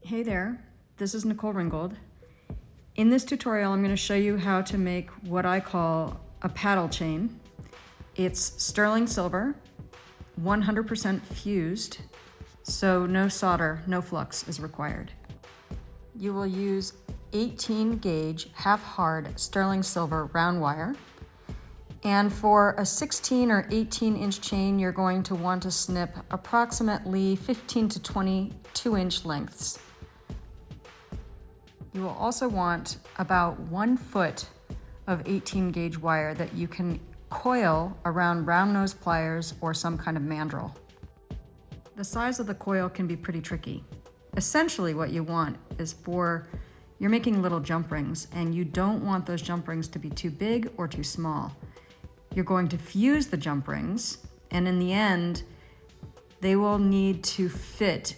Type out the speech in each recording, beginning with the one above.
Hey there, this is Nicole Ringgold. In this tutorial, I'm going to show you how to make what I call a paddle chain. It's sterling silver, 100% fused, so no solder, no flux is required. You will use 18 gauge half hard sterling silver round wire. And for a 16 or 18 inch chain, you're going to want to snip approximately 15 to 22 inch lengths. You will also want about 1 foot of 18 gauge wire that you can coil around round nose pliers or some kind of mandrel. The size of the coil can be pretty tricky. Essentially what you want is you're making little jump rings, and you don't want those jump rings to be too big or too small. You're going to fuse the jump rings, and in the end, they will need to fit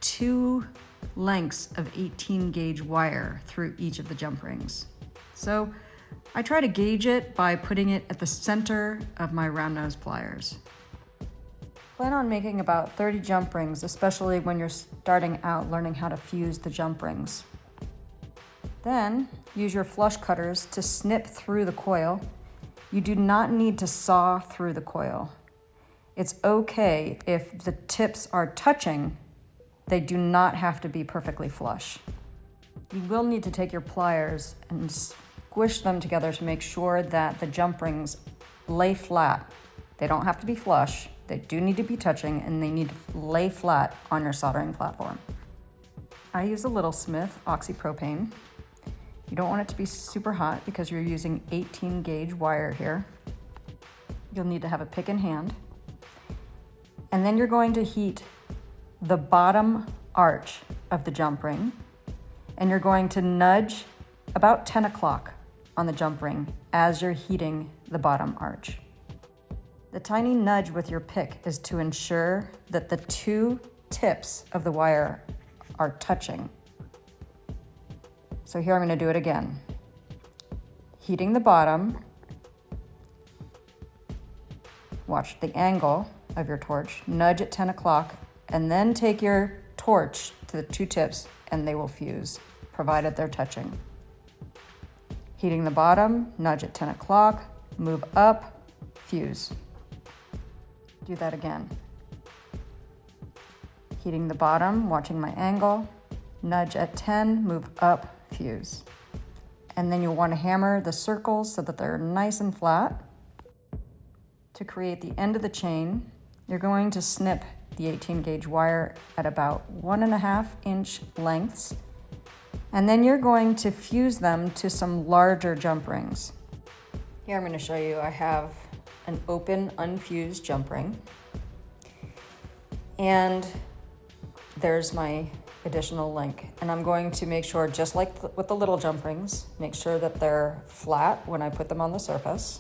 2 lengths of 18 gauge wire through each of the jump rings. So I try to gauge it by putting it at the center of my round nose pliers. Plan on making about 30 jump rings, especially when you're starting out learning how to fuse the jump rings. Then use your flush cutters to snip through the coil. You do not need to saw through the coil. It's okay if the tips are touching. They do not have to be perfectly flush. You will need to take your pliers and squish them together to make sure that the jump rings lay flat. They don't have to be flush. They do need to be touching, and they need to lay flat on your soldering platform. I use a Little Smith oxypropane. You don't want it to be super hot because you're using 18 gauge wire here. You'll need to have a pick in hand. And then you're going to heat the bottom arch of the jump ring, and you're going to nudge about 10 o'clock on the jump ring as you're heating the bottom arch. The tiny nudge with your pick is to ensure that the 2 tips of the wire are touching. So here I'm going to do it again. Heating the bottom, watch the angle of your torch, nudge at 10 o'clock, and then take your torch to the 2 tips and they will fuse, provided they're touching. Heating the bottom, nudge at 10 o'clock, move up, fuse. Do that again. Heating the bottom, watching my angle, nudge at 10, move up, fuse. And then you'll want to hammer the circles so that they're nice and flat. To create the end of the chain, you're going to snip the 18 gauge wire at about 1.5 inch lengths, and then you're going to fuse them to some larger jump rings. Here I'm going to show you, I have an open, unfused jump ring, and there's my additional link. And I'm going to make sure, just like with the little jump rings, make sure that they're flat when I put them on the surface.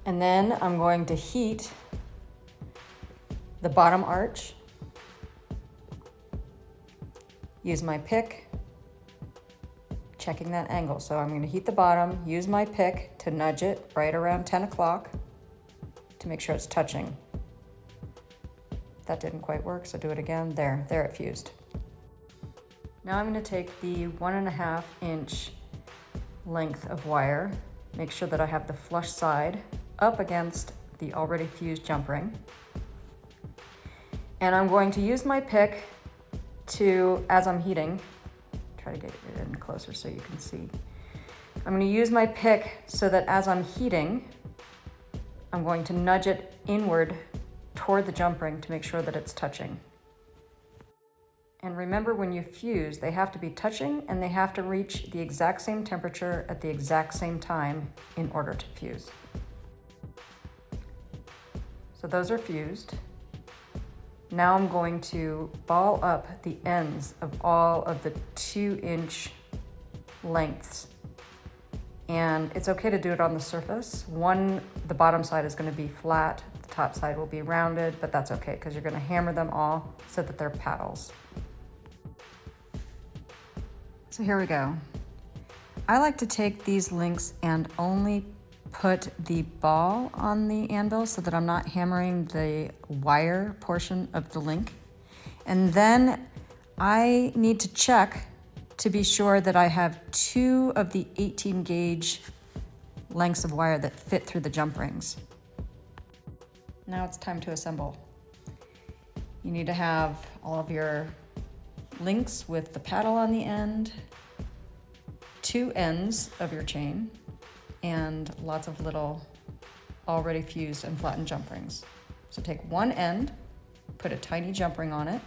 And then I'm going to heat the bottom arch, use my pick, checking that angle. So I'm going to heat the bottom, use my pick to nudge it right around 10 o'clock to make sure it's touching. That didn't quite work, so do it again. There it fused. Now I'm going to take the 1.5 inch length of wire, make sure that I have the flush side up against the already fused jump ring. And I'm going to use my pick to, as I'm heating, try to get it in closer so you can see. I'm going to use my pick so that as I'm heating, I'm going to nudge it inward toward the jump ring to make sure that it's touching. And remember, when you fuse, they have to be touching and they have to reach the exact same temperature at the exact same time in order to fuse. So those are fused. Now I'm going to ball up the ends of all of the 2 inch lengths. And it's okay to do it on the surface. The bottom side is going to be flat, the top side will be rounded, but that's okay because you're going to hammer them all so that they're paddles. So here we go. I like to take these links and only put the ball on the anvil so that I'm not hammering the wire portion of the link. And then I need to check to be sure that I have 2 of the 18 gauge lengths of wire that fit through the jump rings. Now it's time to assemble. You need to have all of your links with the paddle on the end, 2 ends of your chain, and lots of little already fused and flattened jump rings. So take one end, put a tiny jump ring on it,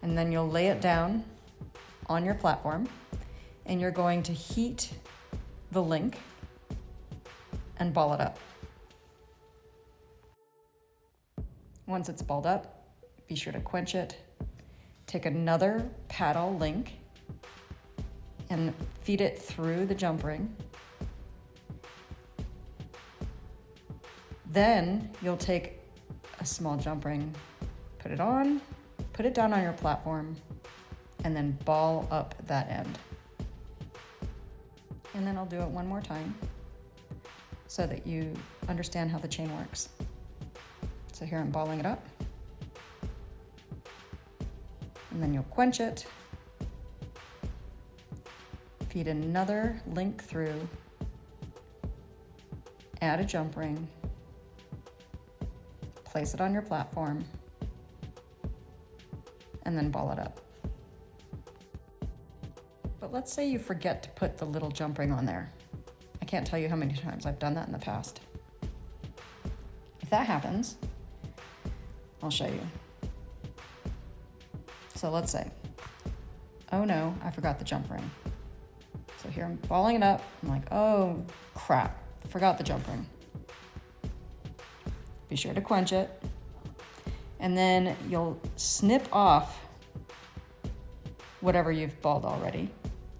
and then you'll lay it down on your platform, and you're going to heat the link and ball it up. Once it's balled up, be sure to quench it. Take another paddle link and feed it through the jump ring. Then you'll take a small jump ring, put it on, put it down on your platform, and then ball up that end. And then I'll do it one more time so that you understand how the chain works. So here I'm balling it up. And then you'll quench it, feed another link through, add a jump ring, place it on your platform, and then ball it up. But let's say you forget to put the little jump ring on there. I can't tell you how many times I've done that in the past. If that happens, I'll show you. So let's say, oh no, I forgot the jump ring. So here I'm balling it up. I'm like, oh crap, forgot the jump ring. Be sure to quench it. And then you'll snip off whatever you've balled already.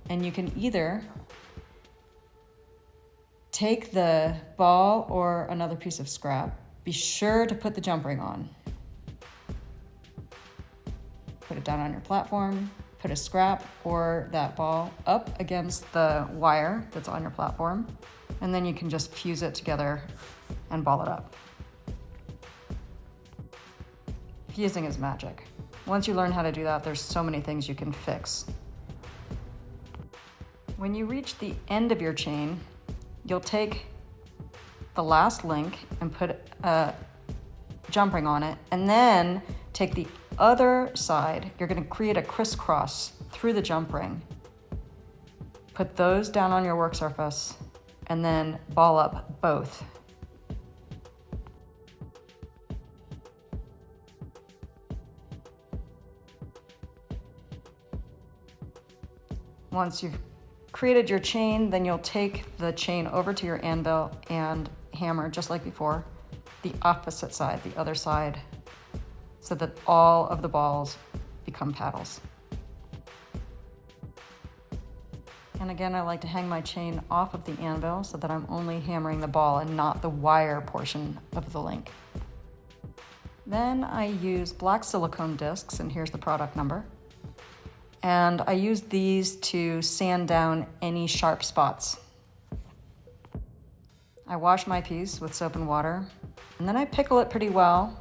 And you can either take the ball or another piece of scrap. Be sure to put the jump ring on. Put it down on your platform, put a scrap or that ball up against the wire that's on your platform, and then you can just fuse it together and ball it up. Fusing is magic. Once you learn how to do that, there's so many things you can fix. When you reach the end of your chain, you'll take the last link and put a jump ring on it, and then take the other side. You're going to create a crisscross through the jump ring. Put those down on your work surface, and then ball up both. Once you've created your chain, then you'll take the chain over to your anvil and hammer, just like before, the opposite side, the other side, so that all of the balls become paddles. And again, I like to hang my chain off of the anvil so that I'm only hammering the ball and not the wire portion of the link. Then I use black silicone discs, and here's the product number. And I use these to sand down any sharp spots. I wash my piece with soap and water, and then I pickle it pretty well,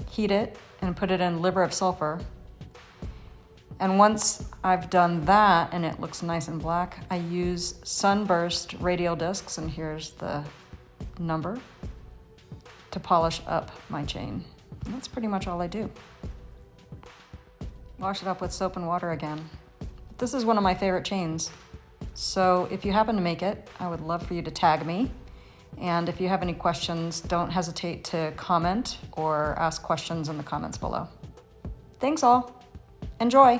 heat it, and put it in liver of sulfur. And once I've done that and it looks nice and black, I use sunburst radial discs, and here's the number, to polish up my chain. And that's pretty much all I do. Wash it up with soap and water again. This is one of my favorite chains. So if you happen to make it, I would love for you to tag me. And if you have any questions, don't hesitate to comment or ask questions in the comments below. Thanks all. Enjoy.